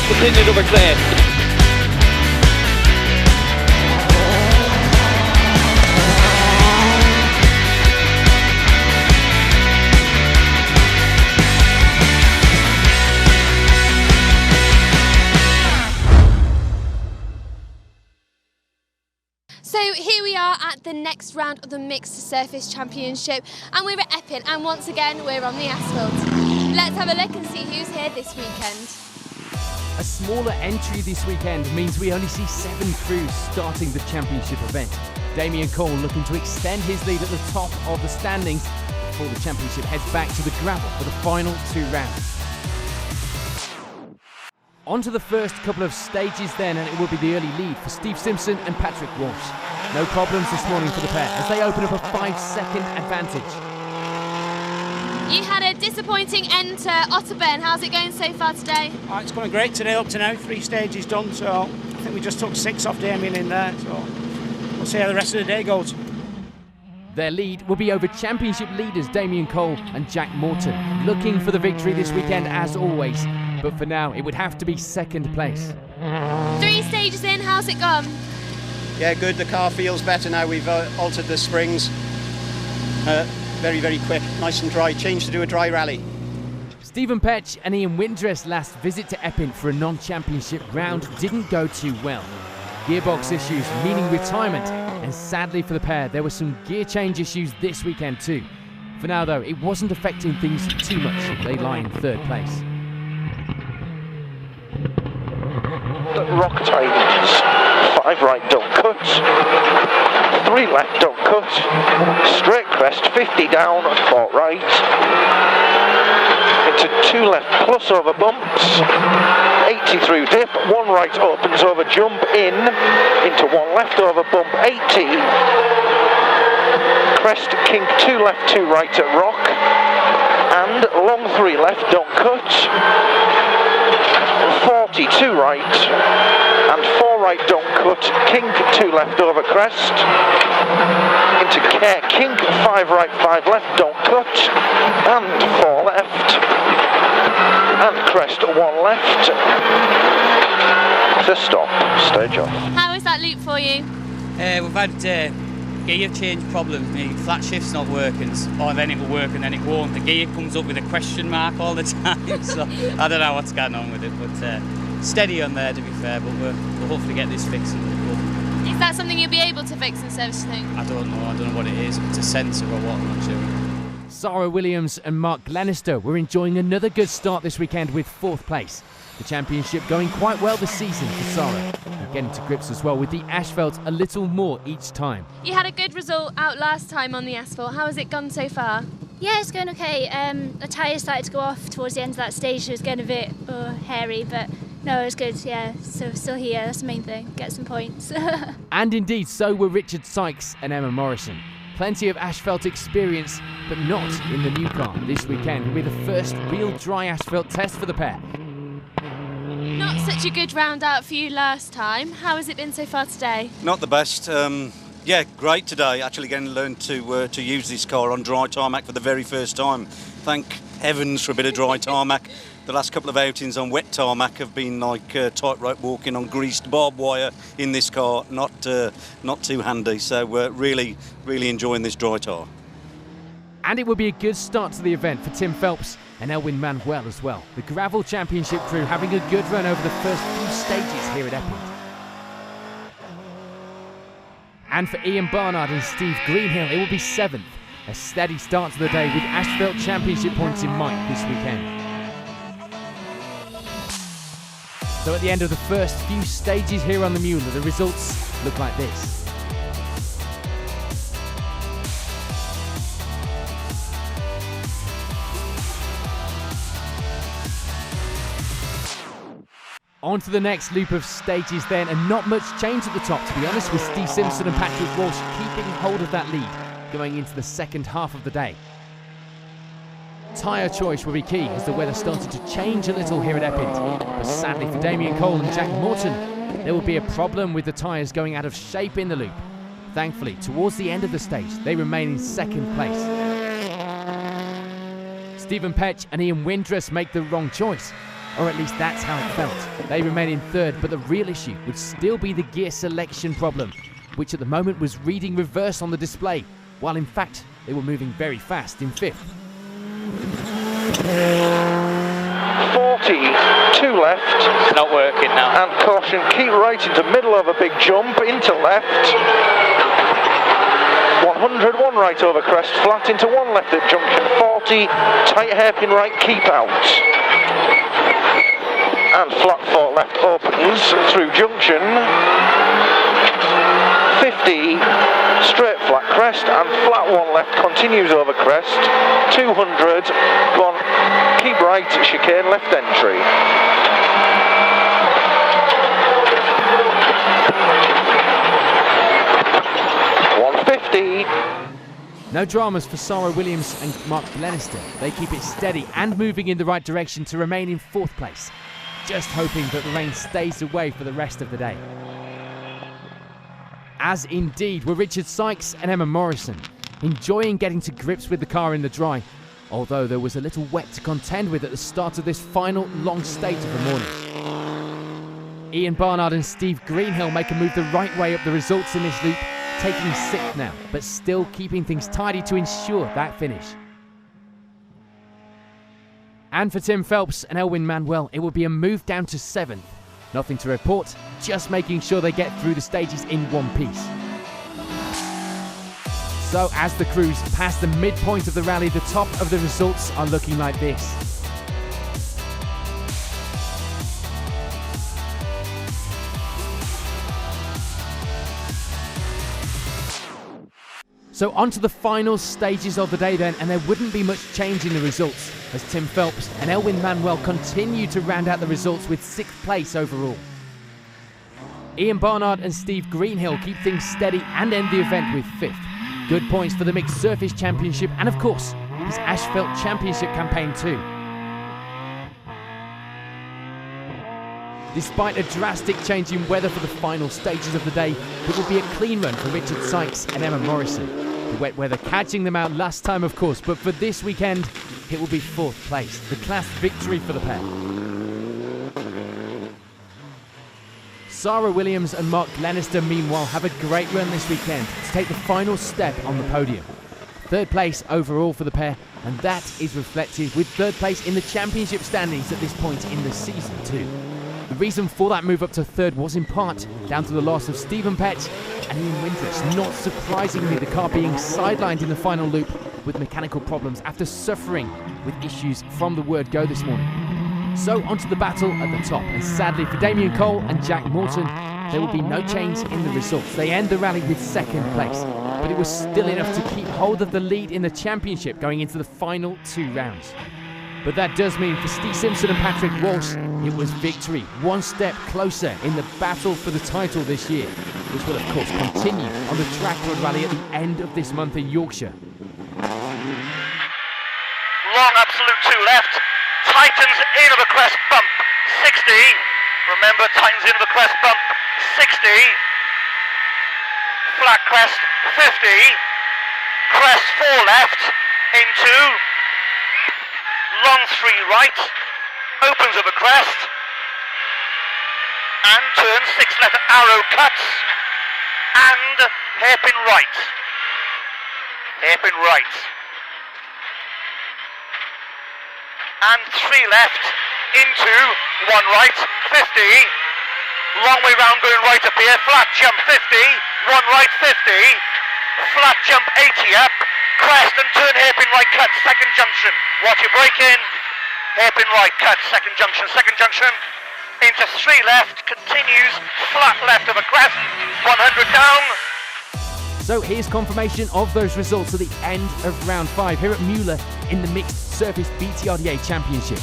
continue to reclaim. So here we are at the next round of the Mixed Surface Championship, and we're at Epping, and once again we're on the asphalt. Let's have a look and see who's here this weekend. A smaller entry this weekend means we only see 7 crews starting the championship event. Damien Cole looking to extend his lead at the top of the standings before the championship heads back to the gravel for the final 2 rounds. On to the first couple of stages then, and it will be the early lead for Steve Simpson and Patrick Walsh. No problems this morning for the pair as they open up a 5-second advantage. You had a disappointing end to Otterburn. How's it going so far today? It's going great today up to now. 3 stages done, so I think we just took 6 off Damien in there, so we'll see how the rest of the day goes. Their lead will be over championship leaders Damien Cole and Jack Morton, looking for the victory this weekend as always, but for now it would have to be second place. 3 stages in, how's it gone? Yeah, good. The car feels better now. We've altered the springs. Very, very quick, nice and dry. Changed to do a dry rally. Stephen Petch and Ian Windress' last visit to Epping for a non-championship round didn't go too well. Gearbox issues meaning retirement, and sadly for the pair there were some gear change issues this weekend too. For now though, it wasn't affecting things too much. They lie in 3rd place. Rock times, 5 right, don't cut, 3 left, don't cut, straight crest, 50 down, 4 right, into 2 left plus over bumps, 80 through dip, 1 right opens over jump in, into 1 left over bump, 80, crest, kink, 2 left, 2 right at rock, and long 3 left, don't cut, 40, 2 right, and 4 right, don't cut, kink, 2 left over crest, into care, kink, 5 right, 5 left, don't cut, and 4 left, and crest, 1 left, to stop, stage off. How is that loop for you? We've had gear change problems. My flat shift's not working, or then it will work and then it won't. The gear comes up with a question mark all the time, so I don't know what's going on with it, but steady on there to be fair, but we'll hopefully get this fixed. Is that something you'll be able to fix and service, you think? I don't know what it is, if it's a sensor or what, I'm not sure. Sarah Williams and Mark Glenister were enjoying another good start this weekend with 4th place. The championship going quite well this season for Sarah, and getting to grips as well with the asphalt a little more each time. You had a good result out last time on the asphalt. How has it gone so far? Yeah, it's going okay. The tyre started to go off towards the end of that stage, so it was getting a bit hairy, but no, it was good, yeah. So still here, that's the main thing, get some points. And indeed, so were Richard Sykes and Emma Morrison. Plenty of asphalt experience, but not in the new car this weekend with the first real dry asphalt test for the pair. Not such a good round out for you last time. How has it been so far today? Not the best. Yeah, great today. Actually getting to learn to use this car on dry tarmac for the very first time. Thank heavens for a bit of dry tarmac. The last couple of outings on wet tarmac have been like tightrope walking on greased barbed wire in this car. Not too handy. So we're really enjoying this dry tar. And it will be a good start to the event for Tim Phelps and Elwyn Manuel as well. The gravel championship crew having a good run over the first few stages here at Epping. And for Ian Barnard and Steve Greenhill, it will be 7th. A steady start to the day with asphalt championship points in mind this weekend. So at the end of the first few stages here on the Mueller, the results look like this. On to the next loop of stages then, and not much change at the top, to be honest, with Steve Simpson and Patrick Walsh keeping hold of that lead going into the second half of the day. Tyre choice will be key as the weather started to change a little here at Epping, but sadly for Damien Cole and Jack Morton, there will be a problem with the tyres going out of shape in the loop. Thankfully, towards the end of the stage, they remain in second place. Stephen Petch and Ian Windress make the wrong choice. or at least that's how it felt. They remain in third, but the real issue would still be the gear selection problem, which at the moment was reading reverse on the display, while in fact they were moving very fast in fifth. 40, 2 left. It's not working now. And caution, keep right into middle of a big jump, into left. 100, 1 right over crest, flat into 1 left at junction. 40, tight hairpin right, keep out. And flat 4 left opens through junction. 50, straight flat crest, and flat 1 left continues over crest. 200, go on, keep right, chicane left entry. No dramas for Sarah Williams and Mark Glenister. They keep it steady and moving in the right direction to remain in 4th place. Just hoping that the rain stays away for the rest of the day. As indeed were Richard Sykes and Emma Morrison, enjoying getting to grips with the car in the dry, although there was a little wet to contend with at the start of this final long stage of the morning. Ian Barnard and Steve Greenhill make a move the right way up the results in this loop, taking 6th now, but still keeping things tidy to ensure that finish. And for Tim Phelps and Elwyn Manuel, it will be a move down to 7th. Nothing to report, just making sure they get through the stages in one piece. So as the crews pass the midpoint of the rally, the top of the results are looking like this. So on to the final stages of the day then, and there wouldn't be much change in the results as Tim Phelps and Elwyn Manuel continue to round out the results with 6th place overall. Ian Barnard and Steve Greenhill keep things steady and end the event with 5th. Good points for the Mixed Surface Championship and of course his Asphalt Championship campaign too. Despite a drastic change in weather for the final stages of the day, it will be a clean run for Richard Sykes and Emma Morrison. The wet weather catching them out last time of course, but for this weekend it will be 4th place, the class victory for the pair. Sarah Williams and Mark Glenister meanwhile have a great run this weekend to take the final step on the podium. 3rd place overall for the pair, and that is reflected with 3rd place in the championship standings at this point in the season too. The reason for that move up to 3rd was in part down to the loss of Stephen Pett and Ian Windress. Not surprisingly, the car being sidelined in the final loop with mechanical problems after suffering with issues from the word go this morning. So onto the battle at the top, and sadly for Damien Cole and Jack Morton, there will be no change in the results. They end the rally with 2nd place, but it was still enough to keep hold of the lead in the championship going into the final 2 rounds. But that does mean for Steve Simpson and Patrick Walsh, it was victory, one step closer in the battle for the title this year, which will of course continue on the Track Road Rally at the end of this month in Yorkshire. Long absolute 2 left, tightens into the crest bump, 60, remember tightens into the crest bump, 60, flat crest, 50, crest 4 left, into, long 3 right, opens of a crest, and turns 6 left, arrow cuts, and hairpin right, and 3 left, into 1 right, 50, long way round going right up here, flat jump 50, 1 right 50, flat jump 80 up, crest and turn hairpin right cut, 2nd junction, watch your brake in, hairpin right cut, 2nd junction, into 3 left, continues, flat left of a crest, 100 down. So here's confirmation of those results at the end of round 5 here at Mueller in the Mixed Surface BTRDA Championship.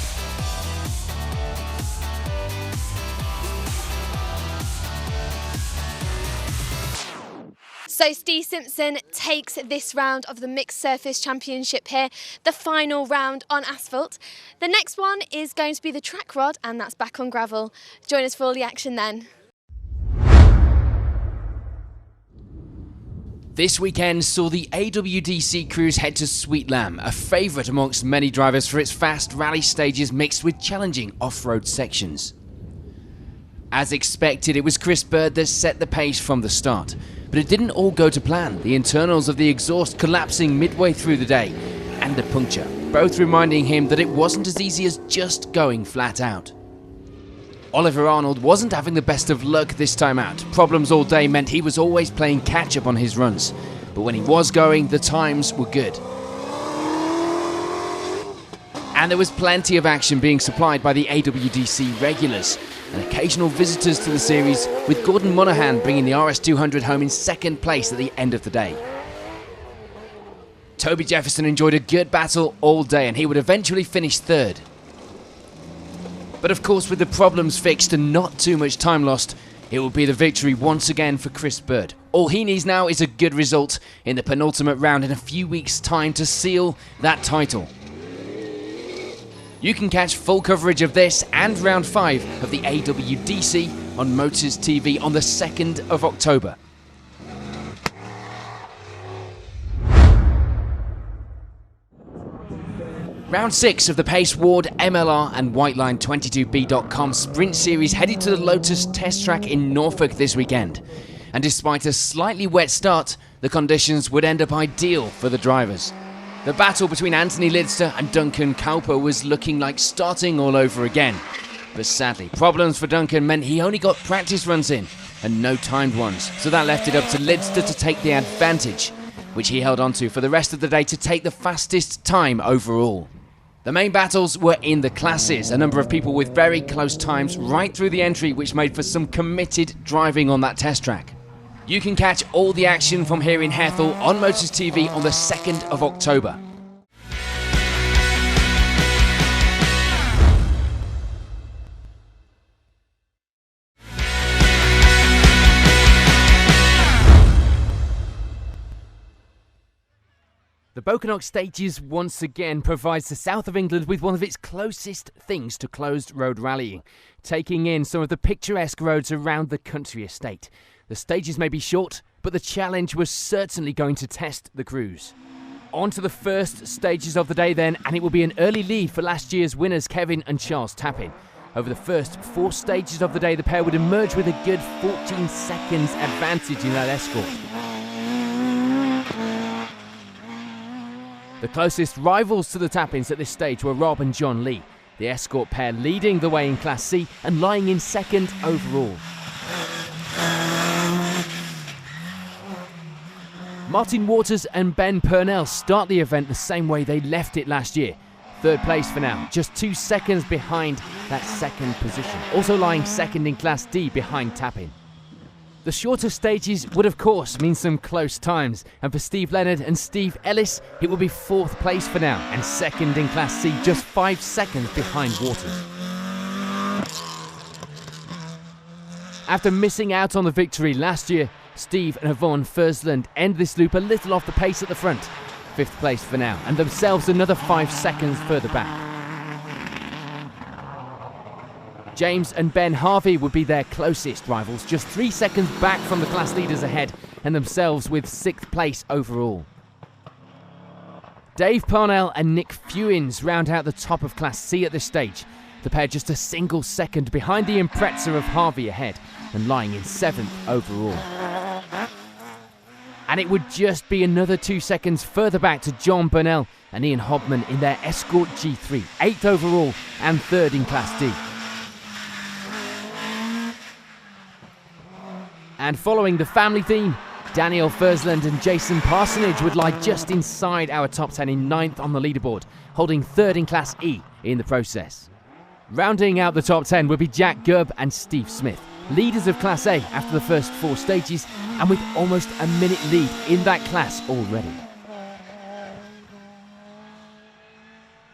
So Steve Simpson takes this round of the Mixed Surface Championship here, the final round on asphalt. The next one is going to be the track rod, and that's back on gravel. Join us for all the action then. This weekend saw the AWDC Cruise head to Sweet Lamb, a favourite amongst many drivers for its fast rally stages mixed with challenging off-road sections. As expected, it was Chris Bird that set the pace from the start, but it didn't all go to plan, the internals of the exhaust collapsing midway through the day, and a puncture, both reminding him that it wasn't as easy as just going flat out. Oliver Arnold wasn't having the best of luck this time out. Problems all day meant he was always playing catch-up on his runs, but when he was going, the times were good. And there was plenty of action being supplied by the AWDC regulars and occasional visitors to the series, with Gordon Monahan bringing the RS200 home in second place at the end of the day. Toby Jefferson enjoyed a good battle all day and he would eventually finish third. But of course, with the problems fixed and not too much time lost, it will be the victory once again for Chris Bird. All he needs now is a good result in the penultimate round in a few weeks' time to seal that title. You can catch full coverage of this and round 5 of the AWDC on Motors TV on the 2nd of October. Round 6 of the Pace Ward, MLR and Whiteline 22B.com Sprint Series headed to the Lotus Test Track in Norfolk this weekend. And despite a slightly wet start, the conditions would end up ideal for the drivers. The battle between Anthony Lidster and Duncan Cowper was looking like starting all over again. But sadly, problems for Duncan meant he only got practice runs in and no timed ones, so that left it up to Lidster to take the advantage, which he held onto for the rest of the day to take the fastest time overall. The main battles were in the classes, a number of people with very close times right through the entry, which made for some committed driving on that test track. You can catch all the action from here in Hethel on Motors TV on the 2nd of October. The Bokennock Stages once again provides the south of England with one of its closest things to closed road rallying, taking in some of the picturesque roads around the country estate. The stages may be short, but the challenge was certainly going to test the crews. On to the first stages of the day then, and it will be an early lead for last year's winners Kevin and Charles Tappin. Over the first 4 stages of the day, the pair would emerge with a good 14 seconds advantage in that escort. The closest rivals to the Tappins at this stage were Rob and John Lee, the escort pair leading the way in Class C and lying in second overall. Martin Waters and Ben Purnell start the event the same way they left it last year. Third place for now, just 2 seconds behind that second position. Also lying second in Class D behind Tappin. The shorter stages would of course mean some close times, and for Steve Leonard and Steve Ellis it will be 4th place for now and second in Class C, just 5 seconds behind Waters. After missing out on the victory last year, Steve and Yvonne Fursland end this loop a little off the pace at the front. 5th place for now, and themselves another 5 seconds further back. James and Ben Harvey would be their closest rivals, just 3 seconds back from the class leaders ahead, and themselves with 6th place overall. Dave Parnell and Nick Fewins round out the top of Class C at this stage. The pair just a single second behind the Impreza of Harvey ahead, and lying in 7th overall. And it would just be another 2 seconds further back to John Burnell and Ian Hobman in their Escort G3, 8th overall and 3rd in Class D. And following the family theme, Daniel Fursland and Jason Parsonage would lie just inside our top 10 in 9th on the leaderboard, holding 3rd in Class E in the process. Rounding out the top 10 would be Jack Gubb and Steve Smith, leaders of Class A after the first 4 stages, and with almost a minute lead in that class already.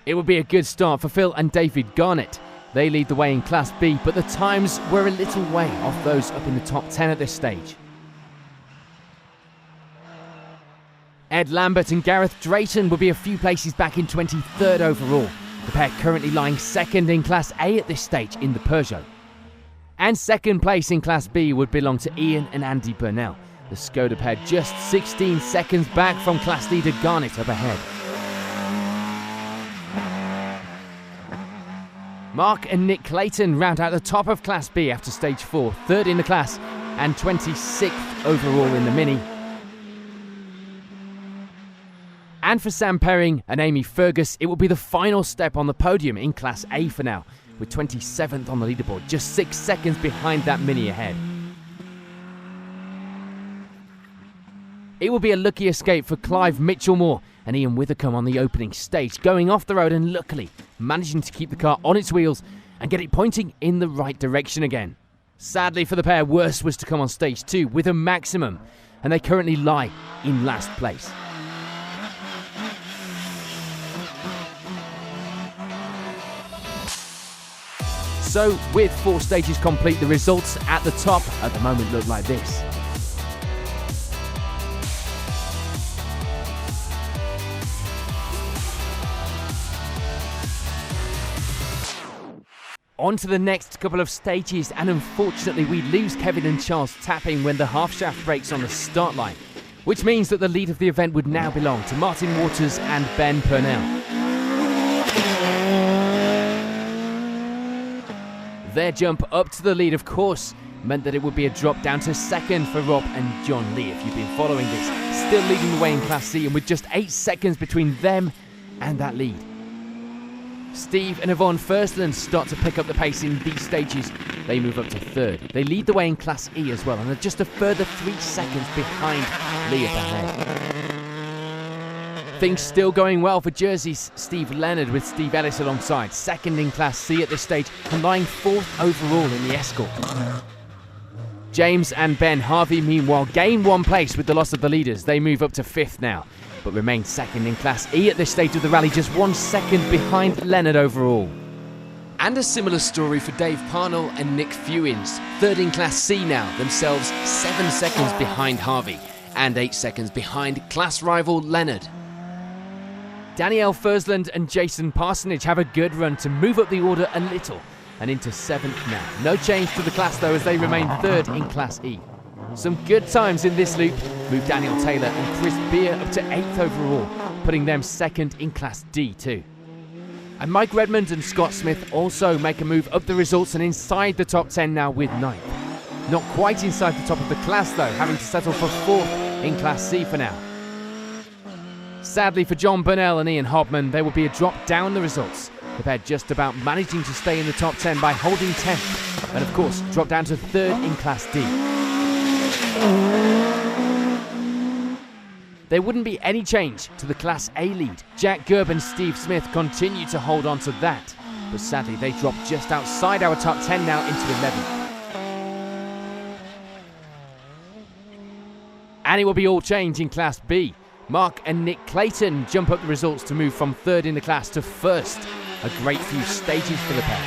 It would be a good start for Phil and David Garnett. They lead the way in Class B, but the times were a little way off those up in the top 10 at this stage. Ed Lambert and Gareth Drayton would be a few places back in 23rd overall, the pair currently lying 2nd in Class A at this stage in the Peugeot. And 2nd place in Class B would belong to Ian and Andy Burnell, The Skoda pair just 16 seconds back from class leader Garnett up ahead. Mark and Nick Clayton round out the top of Class B after stage 4, third in the class and 26th overall in the Mini. And for Sam Perring and Amy Fergus, it will be the final step on the podium in Class A for now, with 27th on the leaderboard, just 6 seconds behind that Mini ahead. It will be a lucky escape for Clive Mitchell-Moore and Ian Withercombe on the opening stage, going off the road and luckily managing to keep the car on its wheels and get it pointing in the right direction again. Sadly for the pair, worse was to come on stage 2 with a maximum, and they currently lie in last place. So, with 4 stages complete, the results at the top at the moment look like this. On to the next couple of stages, and unfortunately we lose Kevin and Charles Tapping when the half shaft breaks on the start line, which means that the lead of the event would now belong to Martin Waters and Ben Purnell. Their jump up to the lead, of course, meant that it would be a drop down to second for Rob and John Lee, if you've been following this, still leading the way in Class C and with just 8 seconds between them and that lead. Steve and Yvonne Firstland start to pick up the pace in these stages. They move up to third. They lead the way in Class E as well and are just a further 3 seconds behind Lee up ahead. Things still going well for Jersey's Steve Leonard, with Steve Ellis alongside, second in Class C at this stage and lying 4th overall in the Escort. James and Ben Harvey meanwhile gain 1 place with the loss of the leaders. They move up to 5th now, but remain second in Class E at this stage of the rally, just 1 second behind Leonard overall. And a similar story for Dave Parnell and Nick Fewins, third in Class C now, themselves 7 seconds behind Harvey and 8 seconds behind class rival Leonard. Danielle Fursland and Jason Parsonage have a good run to move up the order a little and into 7th now. No change to the class though, as they remain third in Class E. Some good times in this loop move Daniel Taylor and Chris Beer up to 8th overall, putting them second in Class D too. And Mike Redmond and Scott Smith also make a move up the results and inside the top 10 now with 9th. Not quite inside the top of the class though, having to settle for 4th in Class C for now. Sadly for John Burnell and Ian Hobman, there will be a drop down the results. The pair just about managing to stay in the top 10 by holding 10th, and of course drop down to 3rd in Class D. There wouldn't be any change to the Class A lead. Jack Gerb and Steve Smith continue to hold on to that, but sadly they drop just outside our top 10 now into 11th. And it will be all change in Class B. Mark and Nick Clayton jump up the results to move from 3rd in the class to 1st. A great few stages for the pair.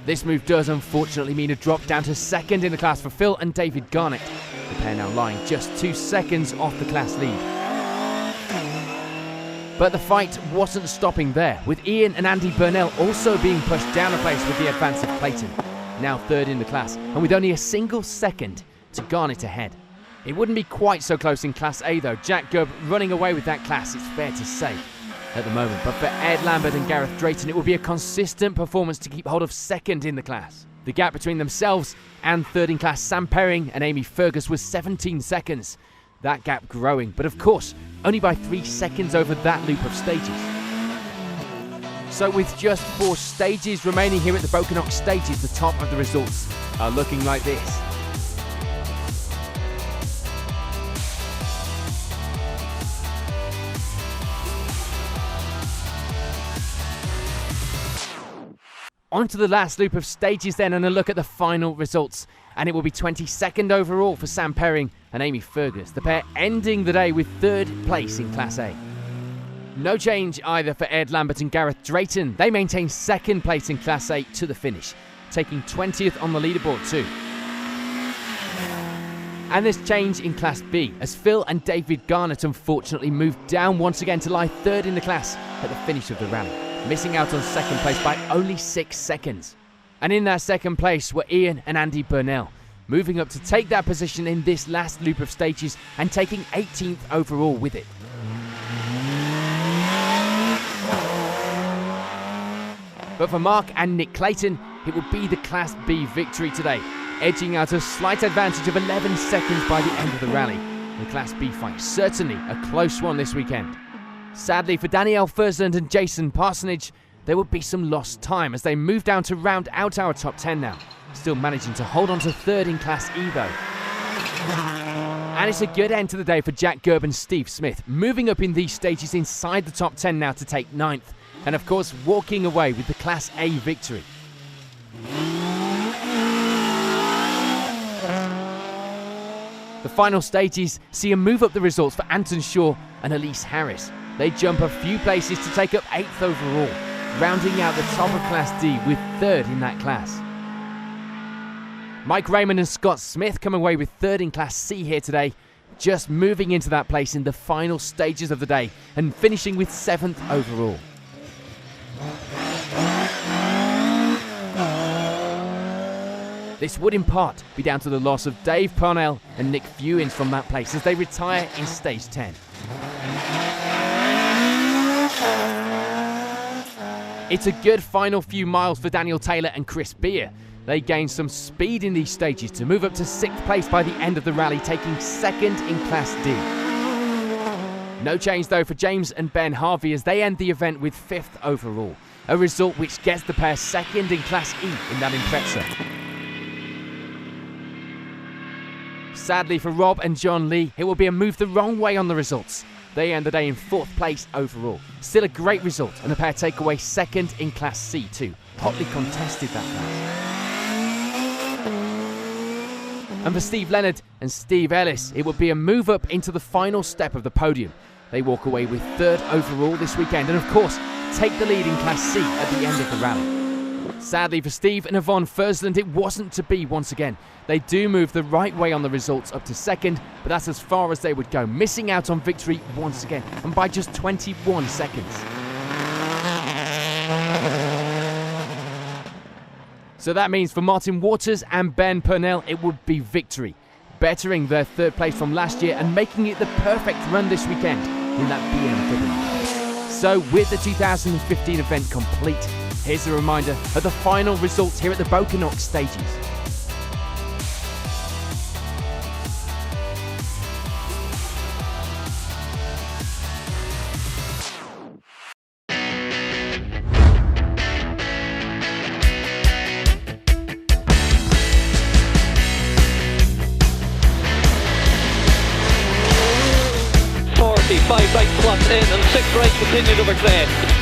This move does unfortunately mean a drop down to 2nd in the class for Phil and David Garnett. The pair now lying just 2 seconds off the class lead. But the fight wasn't stopping there, with Ian and Andy Burnell also being pushed down a place with the advance of Clayton, now 3rd in the class, and with only a single second to Garnett ahead. It wouldn't be quite so close in Class A though, Jack Gerb running away with that class, it's fair to say, at the moment. But for Ed Lambert and Gareth Drayton, it will be a consistent performance to keep hold of 2nd in the class. The gap between themselves and 3rd in class Sam Perring and Amy Fergus was 17 seconds. That gap growing, but of course, only by 3 seconds over that loop of stages. So with just 4 stages remaining here at the Broken stages, the top of the results are looking like this. On to the last loop of stages then, and a look at the final results. And it will be 22nd overall for Sam Perring and Amy Fergus, the pair ending the day with 3rd place in Class A. No change either for Ed Lambert and Gareth Drayton. They maintain 2nd place in Class A to the finish, taking 20th on the leaderboard too. And there's change in Class B, as Phil and David Garnett unfortunately moved down once again to lie 3rd in the class at the finish of the rally, missing out on 2nd place by only 6 seconds. And in that 2nd place were Ian and Andy Burnell, moving up to take that position in this last loop of stages and taking 18th overall with it. But for Mark and Nick Clayton, it will be the Class B victory today, edging out a slight advantage of 11 seconds by the end of the rally. The Class B fight certainly a close one this weekend. Sadly for Danielle Fursland and Jason Parsonage, there would be some lost time as they move down to round out our top 10 now, still managing to hold on to third in Class E though. And it's a good end to the day for Jack Gerb and Steve Smith, moving up in these stages inside the top 10 now to take 9th, and of course walking away with the Class A victory. The final stages see a move up the results for Anton Shaw and Elise Harris. They jump a few places to take up 8th overall, rounding out the top of Class D with 3rd in that class. Mike Raymond and Scott Smith come away with 3rd in Class C here today, just moving into that place in the final stages of the day and finishing with 7th overall. This would in part be down to the loss of Dave Parnell and Nick Fewins from that place as they retire in Stage 10. It's a good final few miles for Daniel Taylor and Chris Beer. They gain some speed in these stages to move up to 6th place by the end of the rally, taking 2nd in Class D. No change though for James and Ben Harvey as they end the event with 5th overall, a result which gets the pair 2nd in Class E in that Impreza. Sadly for Rob and John Lee, it will be a move the wrong way on the results. They end the day in 4th place overall. Still a great result, and the pair take away 2nd in Class C too. Hotly contested that class. And for Steve Leonard and Steve Ellis, it will be a move up into the final step of the podium. They walk away with 3rd overall this weekend, and of course, take the lead in Class C at the end of the rally. Sadly for Steve and Yvonne Fursland, it wasn't to be once again. They do move the right way on the results up to 2nd, but that's as far as they would go, missing out on victory once again, and by just 21 seconds. So that means for Martin Waters and Ben Purnell, it would be victory, bettering their 3rd place from last year and making it the perfect run this weekend in that BMW. So with the 2015 event complete, here's a reminder of the final results here at the Bokenok stages. Five right slot in and 6 right continued over clear.